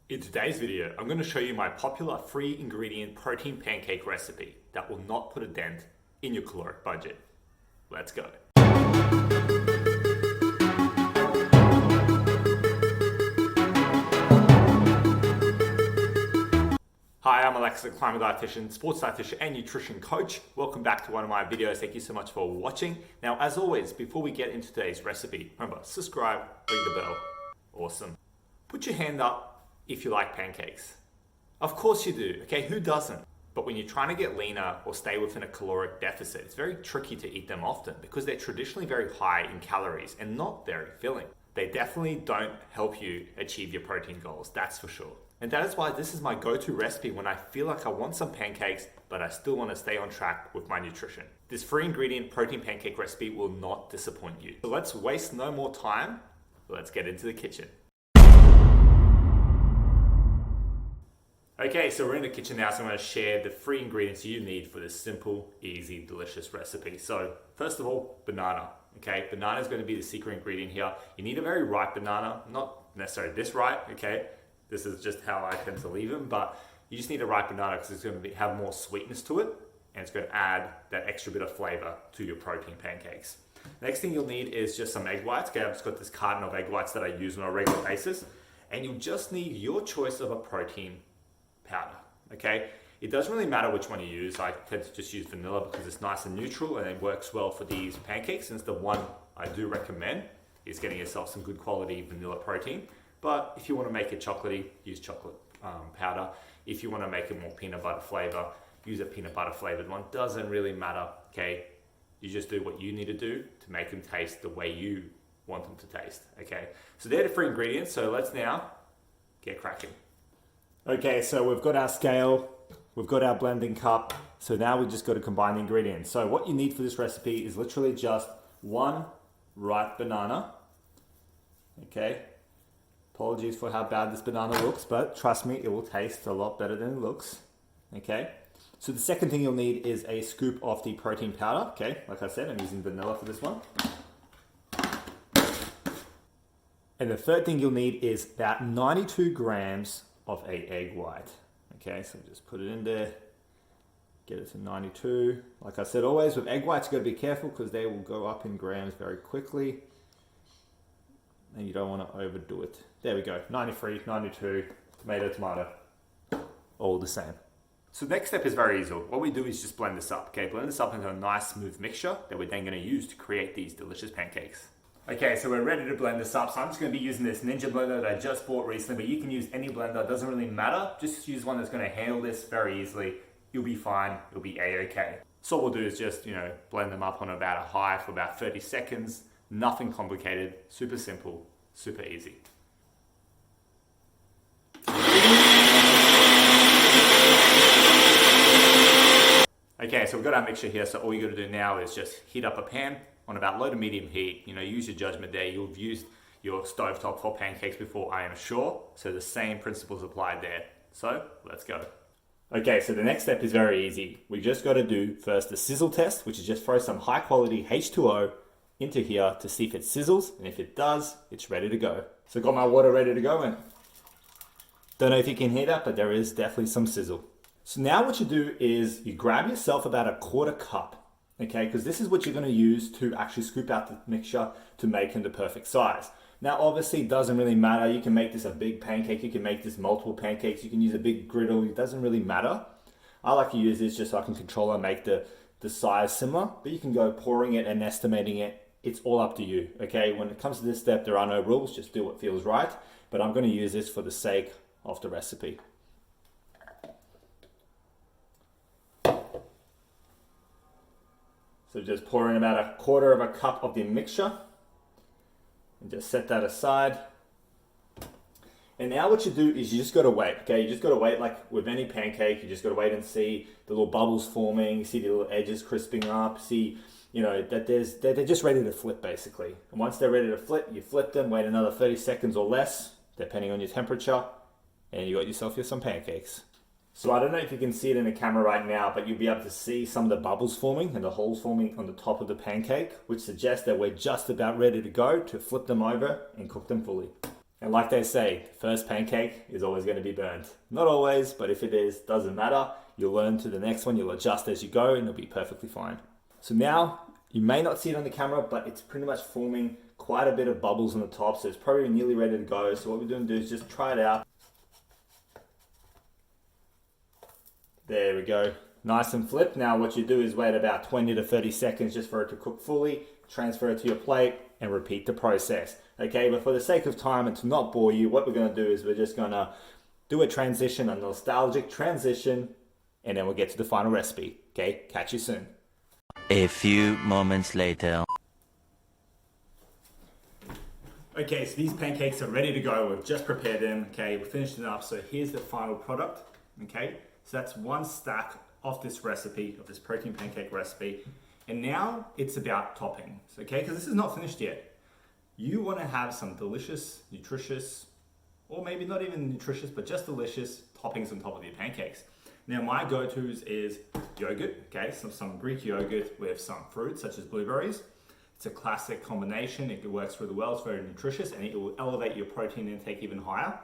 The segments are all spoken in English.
In today's video, I'm going to show you my popular free ingredient protein pancake recipe that will not put a dent in your caloric budget. Let's go. Hi, I'm Aleksa, climate dietitian, sports dietitian, and nutrition coach. Welcome back to one of my videos. Thank you so much for watching. Now, as always, before we get into today's recipe, remember, subscribe, ring the bell. Awesome. Put your hand up if you like pancakes. Of course you do, okay? Who doesn't? But when you're trying to get leaner or stay within a caloric deficit, it's very tricky to eat them often because they're traditionally very high in calories and not very filling. They definitely don't help you achieve your protein goals, that's for sure. And that is why this is my go-to recipe when I feel like I want some pancakes, but I still want to stay on track with my nutrition. This free ingredient protein pancake recipe will not disappoint you. So let's waste no more time. Let's get into the kitchen. Okay, so we're in the kitchen now, so I'm going to share the free ingredients you need for this simple, easy, delicious recipe. So first of all, banana. Okay, banana is going to be the secret ingredient here. You need a very ripe banana, not necessarily this ripe, okay? This is just how I tend to leave them, but you just need a ripe banana because it's going to have more sweetness to it, and it's going to add that extra bit of flavor to your protein pancakes. Next thing you'll need is just some egg whites. Okay, I've just got this carton of egg whites that I use on a regular basis, and you'll just need your choice of a protein powder. Okay, it doesn't really matter which one you use. I tend to just use vanilla because it's nice and neutral and it works well for these pancakes. And it's the one I do recommend is getting yourself some good quality vanilla protein. But if you want to make it chocolatey, use chocolate powder. If you want to make it more peanut butter flavor, use a peanut butter flavored one. Doesn't really matter. Okay, you just do what you need to do to make them taste the way you want them to taste. Okay, so they're the free ingredients. So let's now get cracking. Okay, so we've got our scale, we've got our blending cup, so now we just got to combine the ingredients. So what you need for this recipe is literally just one ripe banana. Okay, apologies for how bad this banana looks, but trust me, it will taste a lot better than it looks. Okay, so the second thing you'll need is a scoop of the protein powder. Okay, like I said, I'm using vanilla for this one. And the third thing you'll need is about 92 grams of a egg white. Okay, so just put it in there, get it to 92. Like I said, always with egg whites, you got to be careful because they will go up in grams very quickly, and you don't want to overdo it. There we go, 93, 92, tomato, all the same. So the next step is very easy. What we do is just blend this up. Okay, blend this up into a nice smooth mixture that we're then going to use to create these delicious pancakes. Okay, so we're ready to blend this up. So I'm just going to be using this Ninja blender that I just bought recently, but you can use any blender, it doesn't really matter. Just use one that's going to handle this very easily. You'll be fine, you'll be a-okay. So what we'll do is just, blend them up on about a high for about 30 seconds. Nothing complicated, super simple, super easy. Okay, so we've got our mixture here, so all you got to do now is just heat up a pan on about low to medium heat. Use your judgment there. You've used your stovetop for pancakes before, I am sure. So the same principles apply there. So let's go. Okay, so the next step is very easy. We just got to do first the sizzle test, which is just throw some high quality H2O into here to see if it sizzles. And if it does, it's ready to go. So got my water ready to go, and don't know if you can hear that, but there is definitely some sizzle. So now what you do is you grab yourself about a quarter cup. Okay, because this is what you're going to use to actually scoop out the mixture to make them the perfect size. Now, obviously, it doesn't really matter. You can make this a big pancake. You can make this multiple pancakes. You can use a big griddle. It doesn't really matter. I like to use this just so I can control and make the size similar. But you can go pouring it and estimating it. It's all up to you. Okay, when it comes to this step, there are no rules. Just do what feels right. But I'm going to use this for the sake of the recipe. So just pour in about a quarter of a cup of the mixture and just set that aside. And now what you do is you just got to wait, okay? You just got to wait like with any pancake. You just got to wait and see the little bubbles forming, see the little edges crisping up, see, that they're just ready to flip basically. And once they're ready to flip, you flip them, wait another 30 seconds or less, depending on your temperature, and you got yourself some pancakes. So I don't know if you can see it in the camera right now, but you'll be able to see some of the bubbles forming and the holes forming on the top of the pancake, which suggests that we're just about ready to go to flip them over and cook them fully. And like they say, the first pancake is always going to be burnt. Not always, but if it is, doesn't matter. You'll learn to the next one, you'll adjust as you go, and it'll be perfectly fine. So now, you may not see it on the camera, but it's pretty much forming quite a bit of bubbles on the top, so it's probably nearly ready to go. So what we're going to do is just try it out. There we go. Nice and flipped. Now what you do is wait about 20 to 30 seconds just for it to cook fully, transfer it to your plate, and repeat the process. Okay, but for the sake of time and to not bore you, what we're going to do is we're just going to do a transition, a nostalgic transition, and then we'll get to the final recipe. Okay, catch you soon. A few moments later. Okay, so these pancakes are ready to go. We've just prepared them. Okay, we finished it up. So here's the final product. Okay, so that's one stack of this recipe, of this protein pancake recipe. And now it's about toppings, okay? Because this is not finished yet. You want to have some delicious, nutritious, or maybe not even nutritious, but just delicious toppings on top of your pancakes. Now my go-tos is yogurt, okay? Some Greek yogurt with some fruits such as blueberries. It's a classic combination. It works really well. It's very nutritious and it will elevate your protein intake even higher.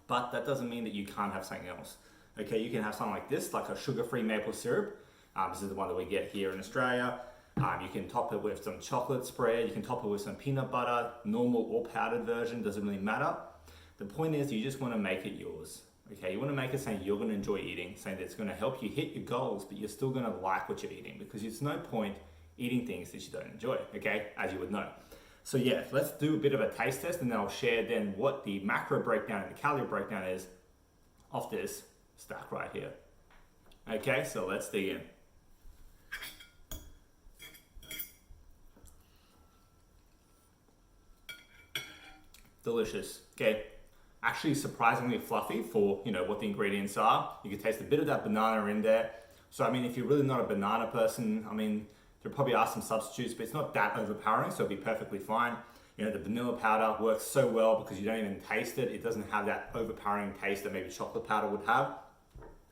But that doesn't mean that you can't have something else. Okay, you can have something like this, like a sugar-free maple syrup. This is the one that we get here in Australia. You can top it with some chocolate spread. You can top it with some peanut butter, normal or powdered version, doesn't really matter. The point is you just want to make it yours. Okay, you want to make it something you're going to enjoy eating, something that's going to help you hit your goals, but you're still going to like what you're eating because there's no point eating things that you don't enjoy, okay, as you would know. So yeah, let's do a bit of a taste test and then I'll share then what the macro breakdown and the calorie breakdown is of this stack right here. Okay, so let's dig in. Delicious. Okay, actually surprisingly fluffy for what the ingredients are. You can taste a bit of that banana in there. So I mean, if you're really not a banana person, I mean, there probably are some substitutes, but it's not that overpowering, so it'll be perfectly fine. The vanilla powder works so well because you don't even taste it. It doesn't have that overpowering taste that maybe chocolate powder would have.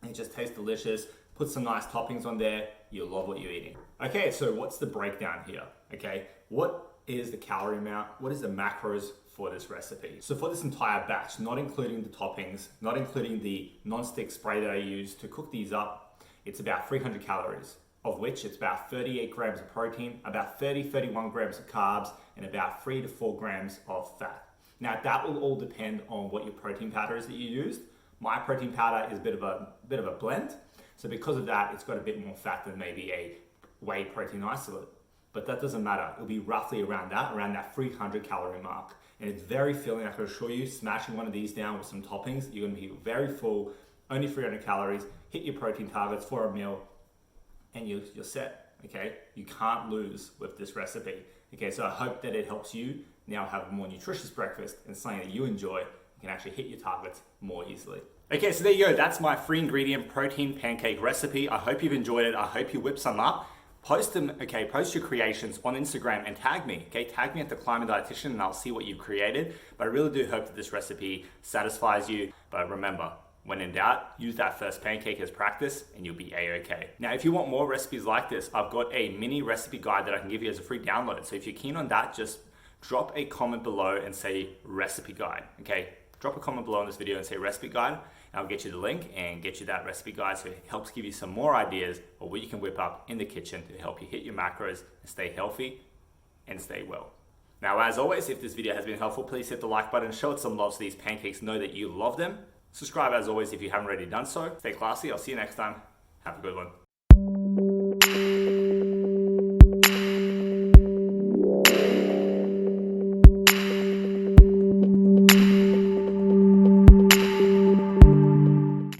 It just tastes delicious. Put some nice toppings on there. You'll love what you're eating. Okay, so what's the breakdown here? Okay, what is the calorie amount? What is the macros for this recipe? So for this entire batch, not including the toppings, not including the non-stick spray that I use to cook these up, it's about 300 calories, of which it's about 38 grams of protein, about 31 grams of carbs, and about 3 to 4 grams of fat. Now that will all depend on what your protein powder is that you used. My protein powder is a bit of a blend. So because of that, it's got a bit more fat than maybe a whey protein isolate. But that doesn't matter. It'll be roughly around that 300 calorie mark. And it's very filling. I can assure you, smashing one of these down with some toppings, you're gonna be very full, only 300 calories, hit your protein targets for a meal, and you're set, okay? You can't lose with this recipe. Okay, so I hope that it helps you now have a more nutritious breakfast and something that you enjoy. You can actually hit your targets more easily. Okay, so there you go. That's my free ingredient protein pancake recipe. I hope you've enjoyed it. I hope you whip some up. Post them, okay, post your creations on Instagram and tag me, okay? Tag me at The Climbing Dietitian and I'll see what you've created. But I really do hope that this recipe satisfies you. But remember, when in doubt, use that first pancake as practice and you'll be A-okay. Now, if you want more recipes like this, I've got a mini recipe guide that I can give you as a free download. So if you're keen on that, just drop a comment below and say recipe guide, okay? Drop a comment below on this video and say recipe guide, and I'll get you the link and get you that recipe guide so it helps give you some more ideas of what you can whip up in the kitchen to help you hit your macros and stay healthy and stay well. Now, as always, if this video has been helpful, please hit the like button, show it some love so these pancakes know that you love them. Subscribe as always if you haven't already done so. Stay classy. I'll see you next time. Have a good one.